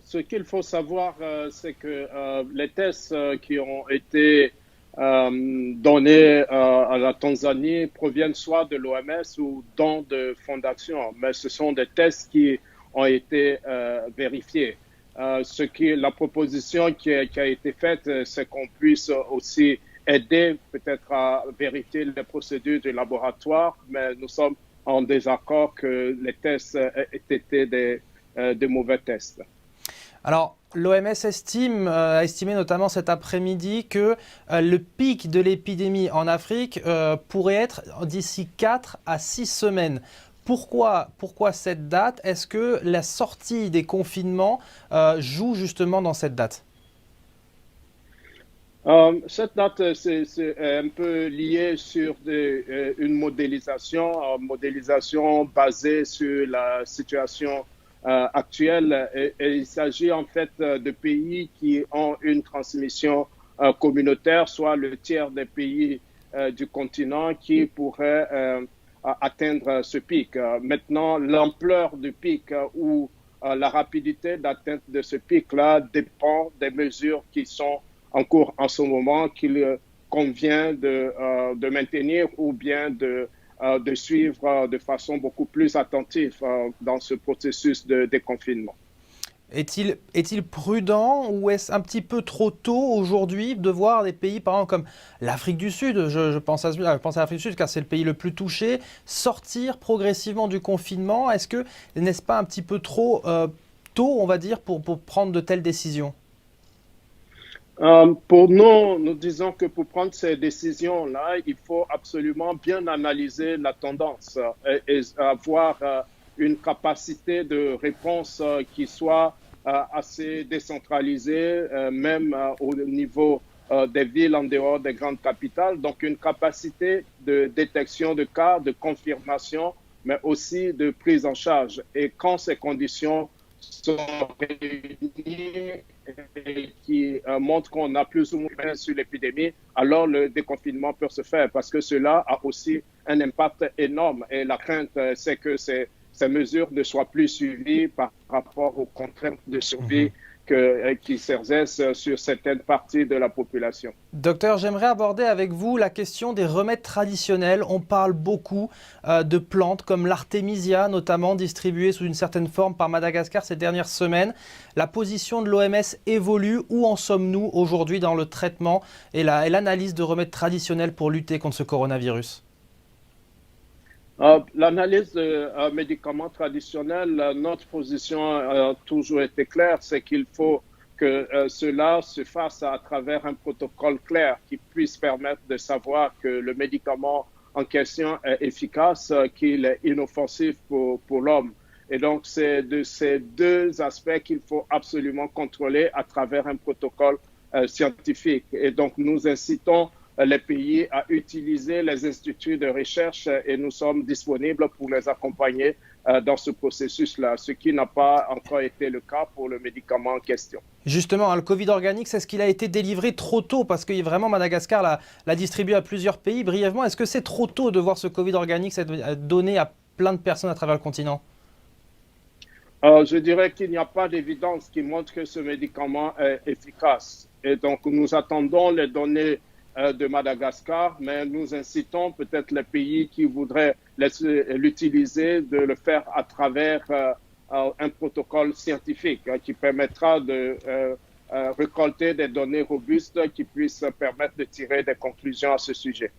Ce qu'il faut savoir, c'est que les tests qui ont été donnés à la Tanzanie proviennent soit de l'OMS ou dons de fondations, mais ce sont des tests qui ont été vérifiés. La proposition qui a été faite, c'est qu'on puisse aussi aider peut-être à vérifier les procédures du laboratoire, mais nous sommes en désaccord que les tests aient été des mauvais tests. Alors, l'OMS a estimé notamment cet après-midi que le pic de l'épidémie en Afrique pourrait être d'ici 4 à 6 semaines. Pourquoi cette date? Est-ce que la sortie des confinements joue justement dans cette date? Cette date, c'est un peu lié sur une modélisation basée sur la situation actuelle. Et il s'agit en fait de pays qui ont une transmission communautaire, soit le tiers des pays du continent qui pourraient atteindre ce pic. Maintenant, l'ampleur du pic ou la rapidité d'atteinte de ce pic-là dépend des mesures qui sont en cours en ce moment qu'il convient de maintenir ou bien de suivre de façon beaucoup plus attentive dans ce processus de déconfinement. Est-il prudent ou est-ce un petit peu trop tôt aujourd'hui de voir des pays, par exemple comme l'Afrique du Sud, je pense à l'Afrique du Sud car c'est le pays le plus touché, sortir progressivement du confinement? N'est-ce pas un petit peu trop tôt, on va dire, pour prendre de telles décisions? Pour nous, nous disons que pour prendre ces décisions-là, il faut absolument bien analyser la tendance et avoir une capacité de réponse qui soit assez décentralisée, même au niveau des villes en dehors des grandes capitales. Donc, une capacité de détection de cas, de confirmation, mais aussi de prise en charge. Et quand ces conditions sont réunies et qui montrent qu'on a plus ou moins sur l'épidémie, alors le déconfinement peut se faire parce que cela a aussi un impact énorme. Et la crainte, c'est que ces mesures ne soient plus suivies par rapport aux contraintes de survie qui s'exercent sur certaines parties de la population. Docteur, j'aimerais aborder avec vous la question des remèdes traditionnels. On parle beaucoup de plantes comme l'artémisia, notamment distribuée sous une certaine forme par Madagascar ces dernières semaines. La position de l'OMS évolue. Où en sommes-nous aujourd'hui dans le traitement et l'analyse de remèdes traditionnels pour lutter contre ce coronavirus? L'analyse de médicaments traditionnels, notre position a toujours été claire, c'est qu'il faut que cela se fasse à travers un protocole clair qui puisse permettre de savoir que le médicament en question est efficace, qu'il est inoffensif pour l'homme. Et donc, c'est de ces deux aspects qu'il faut absolument contrôler à travers un protocole scientifique. Et donc, nous incitons les pays à utiliser les instituts de recherche et nous sommes disponibles pour les accompagner dans ce processus-là, ce qui n'a pas encore été le cas pour le médicament en question. Justement, le Covid organique, c'est ce qu'il a été délivré trop tôt parce que vraiment Madagascar l'a distribué à plusieurs pays. Brièvement, est-ce que c'est trop tôt de voir ce Covid organique s'être donné à plein de personnes à travers le continent? Je dirais qu'il n'y a pas d'évidence qui montre que ce médicament est efficace. Et donc, nous attendons les données de Madagascar, mais nous incitons peut-être les pays qui voudraient l'utiliser de le faire à travers un protocole scientifique qui permettra de récolter des données robustes qui puissent permettre de tirer des conclusions à ce sujet.